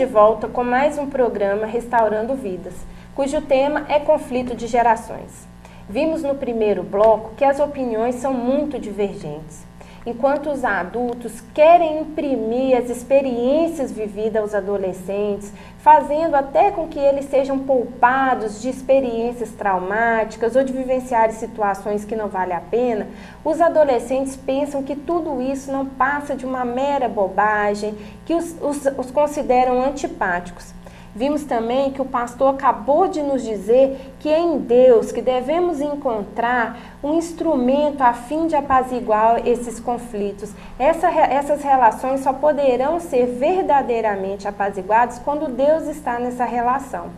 de volta com mais um programa Restaurando Vidas, cujo tema é conflito de gerações. Vimos no primeiro bloco que as opiniões são muito divergentes. Enquanto os adultos querem imprimir as experiências vividas aos adolescentes, fazendo até com que eles sejam poupados de experiências traumáticas ou de vivenciar situações que não valem a pena, os adolescentes pensam que tudo isso não passa de uma mera bobagem, que os consideram antipáticos. Vimos também que o pastor acabou de nos dizer que é em Deus que devemos encontrar um instrumento a fim de apaziguar esses conflitos. Essas relações só poderão ser verdadeiramente apaziguadas quando Deus está nessa relação.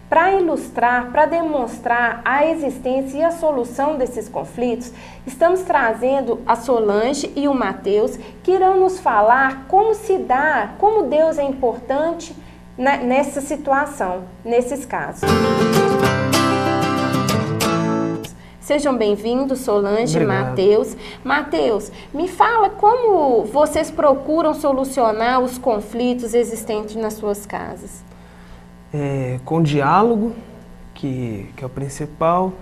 Para ilustrar, para demonstrar a existência e a solução desses conflitos, estamos trazendo a Solange e o Mateus, que irão nos falar como se dá, como Deus é importante nessa situação, nesses casos. Sejam bem-vindos, Solange e Mateus. Mateus, me fala como vocês procuram solucionar os conflitos existentes nas suas casas. Com diálogo, que é o principal.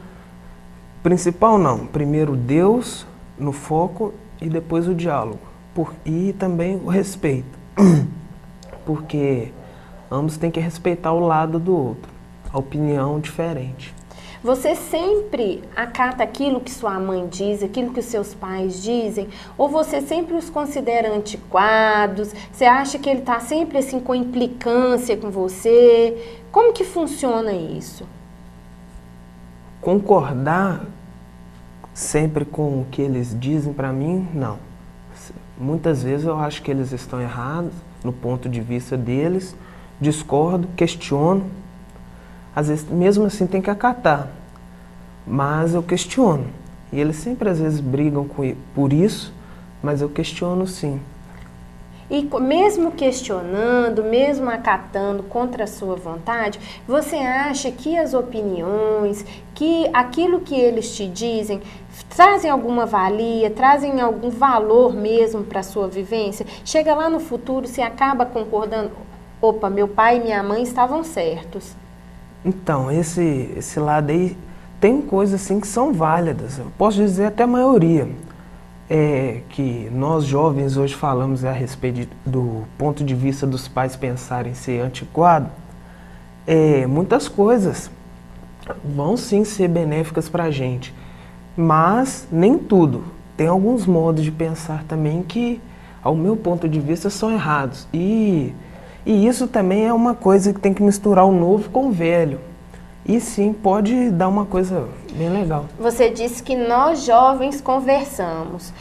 Principal não, primeiro Deus no foco e depois o diálogo. E também o respeito, porque ambos têm que respeitar o lado do outro, a opinião diferente. Você sempre acata aquilo que sua mãe diz, aquilo que os seus pais dizem? Ou você sempre os considera antiquados? Você acha que ele está sempre assim com implicância com você? Como que funciona isso? Concordar sempre com o que eles dizem para mim, não. Muitas vezes eu acho que eles estão errados no ponto de vista deles, discordo, questiono. Às vezes, mesmo assim, tem que acatar, mas eu questiono. E eles sempre, às vezes, brigam por isso, mas eu questiono sim. E mesmo questionando, mesmo acatando contra a sua vontade, você acha que as opiniões, que aquilo que eles te dizem, trazem alguma valia, trazem algum valor mesmo para a sua vivência? Chega lá no futuro, você acaba concordando, opa, meu pai e minha mãe estavam certos. Então, esse lado aí, tem coisas assim que são válidas, eu posso dizer até a maioria. Que nós jovens hoje falamos a respeito do ponto de vista dos pais pensarem ser antiquado, muitas coisas vão sim ser benéficas para a gente, mas nem tudo. Tem alguns modos de pensar também que, ao meu ponto de vista, são errados. E isso também é uma coisa que tem que misturar o novo com o velho. E sim, pode dar uma coisa bem legal. Você disse que nós jovens conversamos.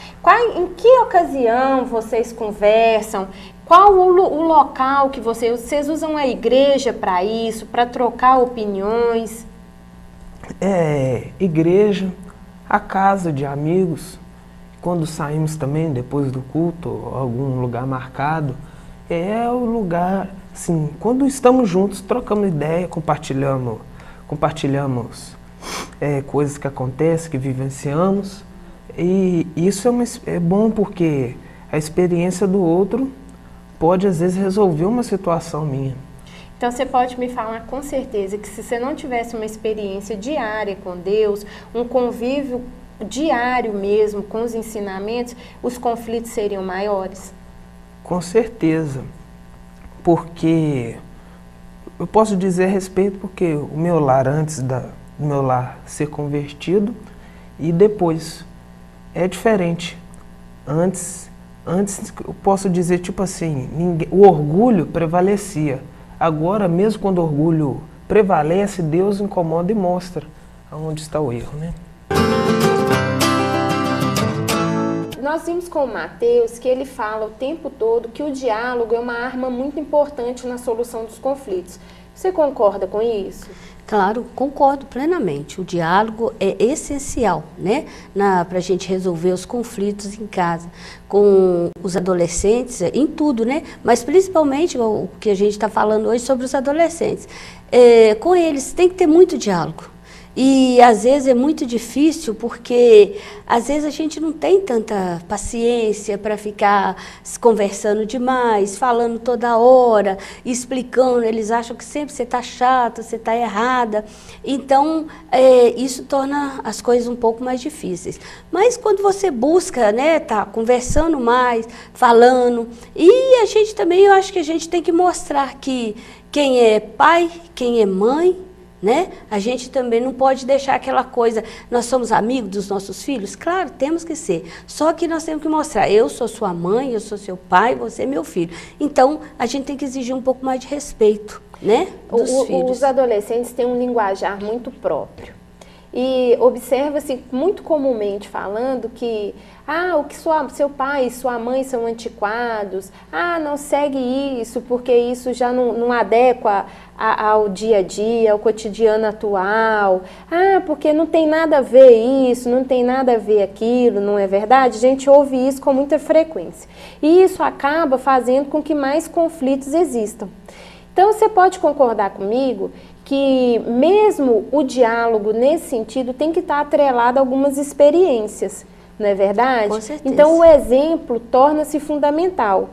Em que ocasião vocês conversam? Qual o local que vocês usam a igreja para isso, para trocar opiniões? Igreja, a casa de amigos. Quando saímos também, depois do culto, algum lugar marcado, é o lugar, assim, quando estamos juntos, trocamos ideia, compartilhamos coisas que acontecem, que vivenciamos, e isso é bom porque a experiência do outro pode às vezes resolver uma situação minha. Então você pode me falar com certeza que se você não tivesse uma experiência diária com Deus, um convívio diário mesmo com os ensinamentos, os conflitos seriam maiores? Com certeza, porque eu posso dizer a respeito porque o meu lar, antes do meu lar ser convertido e depois, é diferente. Antes eu posso dizer tipo assim, o orgulho prevalecia. Agora, mesmo quando o orgulho prevalece, Deus incomoda e mostra aonde está o erro, né? Nós vimos com o Mateus que ele fala o tempo todo que o diálogo é uma arma muito importante na solução dos conflitos. Você concorda com isso? Claro, concordo plenamente. O diálogo é essencial, né, para a gente resolver os conflitos em casa, com os adolescentes, em tudo, né? Mas principalmente o que a gente está falando hoje sobre os adolescentes. Com eles tem que ter muito diálogo. E às vezes é muito difícil porque às vezes a gente não tem tanta paciência para ficar conversando demais, falando toda hora, explicando. Eles acham que sempre você está chata, você está errada. Então, isso torna as coisas um pouco mais difíceis. Mas quando você busca, né, tá conversando mais, falando, e a gente também, eu acho que a gente tem que mostrar que quem é pai, quem é mãe, né? A gente também não pode deixar aquela coisa, nós somos amigos dos nossos filhos? Claro, temos que ser. Só que nós temos que mostrar, eu sou sua mãe, eu sou seu pai, você é meu filho. Então, a gente tem que exigir um pouco mais de respeito, né? Dos filhos. Os adolescentes têm um linguajar muito próprio. E observa-se muito comumente falando que o que seu pai e sua mãe são antiquados, não segue isso porque isso já não adequa ao dia a dia, ao cotidiano atual, porque não tem nada a ver isso, não tem nada a ver aquilo, não é verdade? A gente ouve isso com muita frequência. E isso acaba fazendo com que mais conflitos existam. Então, você pode concordar comigo que mesmo o diálogo nesse sentido tem que estar atrelado a algumas experiências, não é verdade? Com certeza. Então, o exemplo torna-se fundamental.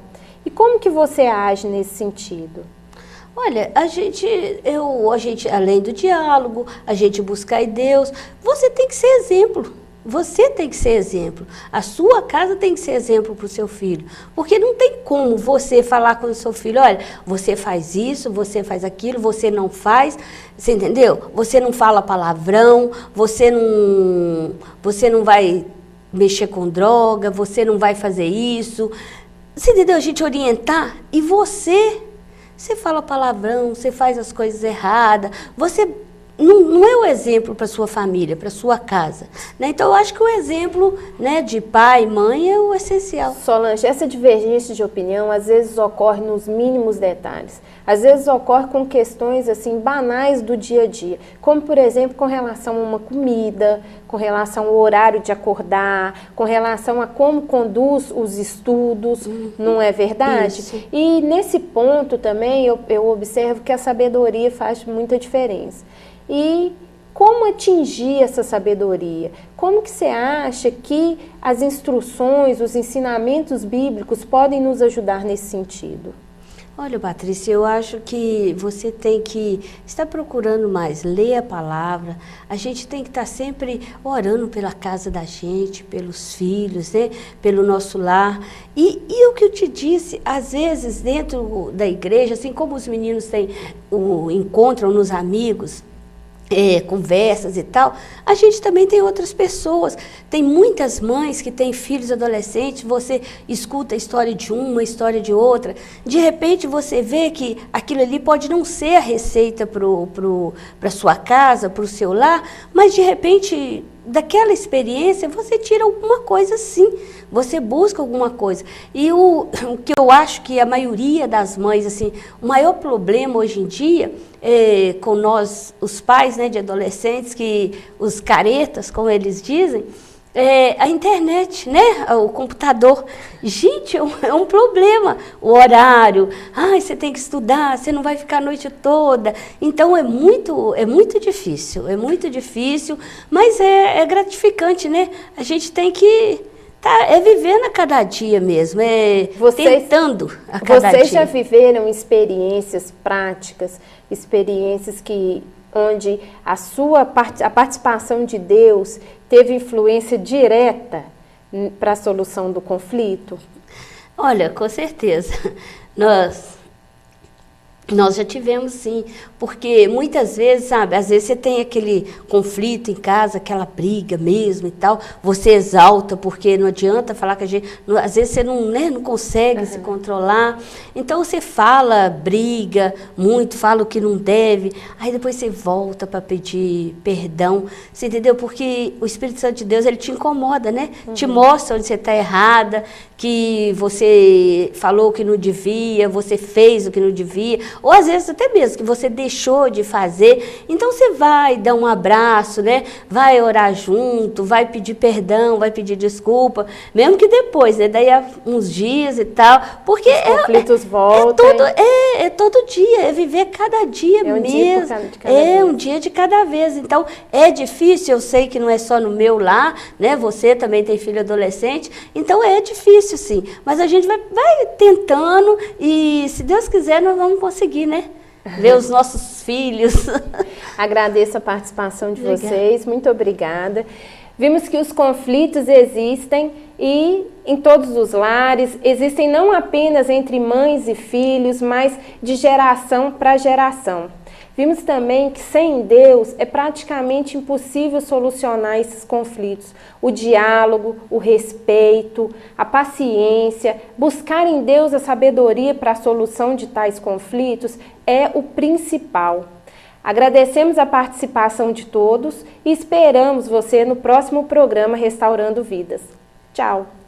E como que você age nesse sentido? Olha, a gente, além do diálogo, a gente buscar em Deus, você tem que ser exemplo. Você tem que ser exemplo. A sua casa tem que ser exemplo para o seu filho. Porque não tem como você falar com o seu filho, olha, você faz isso, você faz aquilo, você não faz, você entendeu? Você não fala palavrão, você não vai mexer com droga, você não vai fazer isso. Você entendeu? A gente orientar e você fala palavrão, você faz as coisas erradas, você não é o exemplo para sua família, para sua casa, né? Então, eu acho que o exemplo, né, de pai, mãe é o essencial. Solange, essa divergência de opinião às vezes ocorre nos mínimos detalhes. Às vezes ocorre com questões assim banais do dia a dia, como por exemplo com relação a uma comida, com relação ao horário de acordar, com relação a como conduz os estudos, não é verdade? Isso. E nesse ponto também eu observo que a sabedoria faz muita diferença. E como atingir essa sabedoria? Como que você acha que as instruções, os ensinamentos bíblicos podem nos ajudar nesse sentido? Olha, Patrícia, eu acho que você tem que estar procurando mais ler a palavra. A gente tem que estar sempre orando pela casa da gente, pelos filhos, né? Pelo nosso lar. E o que eu te disse, às vezes dentro da igreja, assim como os meninos encontram nos amigos, conversas e tal, a gente também tem outras pessoas. Tem muitas mães que têm filhos adolescentes, você escuta a história de uma, a história de outra, de repente você vê que aquilo ali pode não ser a receita para sua casa, para o seu lar, mas de repente daquela experiência você tira alguma coisa sim, você busca alguma coisa. E o que eu acho que a maioria das mães, assim, o maior problema hoje em dia com nós, os pais, né, de adolescentes, que os caretas, como eles dizem, a internet, né, o computador. Gente, é um problema. O horário, você tem que estudar, você não vai ficar a noite toda. Então é muito difícil, mas é gratificante, né? A gente tem que vivendo a cada dia mesmo, tentando a cada dia. Vocês já viveram experiências práticas, experiências onde a participação de Deus teve influência direta para a solução do conflito? Olha, com certeza. Nós já tivemos, sim, porque muitas vezes, sabe, às vezes você tem aquele conflito em casa, aquela briga mesmo e tal, você exalta, porque não adianta falar que às vezes você não consegue se controlar, então você fala, briga muito, fala o que não deve, aí depois você volta para pedir perdão, você entendeu? Porque o Espírito Santo de Deus, ele te incomoda, né? Te mostra onde você está errada, que você falou o que não devia, você fez o que não devia, Ou às vezes até mesmo que você deixou de fazer, então você vai dar um abraço, né? Vai orar junto, vai pedir perdão, vai pedir desculpa, mesmo que depois, né? Daí há uns dias e tal, porque os conflitos voltam. É todo dia, é viver cada dia um mesmo. Dia de cada vez. Um dia de cada vez. Então, é difícil, eu sei que não é só no meu lar, né? Você também tem filho adolescente, então é difícil, sim. Mas a gente vai tentando e, se Deus quiser, nós vamos conseguir, né? Ver os nossos filhos. Agradeço a participação de vocês, muito obrigada. Vimos que os conflitos existem e em todos os lares, existem não apenas entre mães e filhos, mas de geração para geração. Vimos também que sem Deus é praticamente impossível solucionar esses conflitos. O diálogo, o respeito, a paciência, buscar em Deus a sabedoria para a solução de tais conflitos é o principal. Agradecemos a participação de todos e esperamos você no próximo programa Restaurando Vidas. Tchau!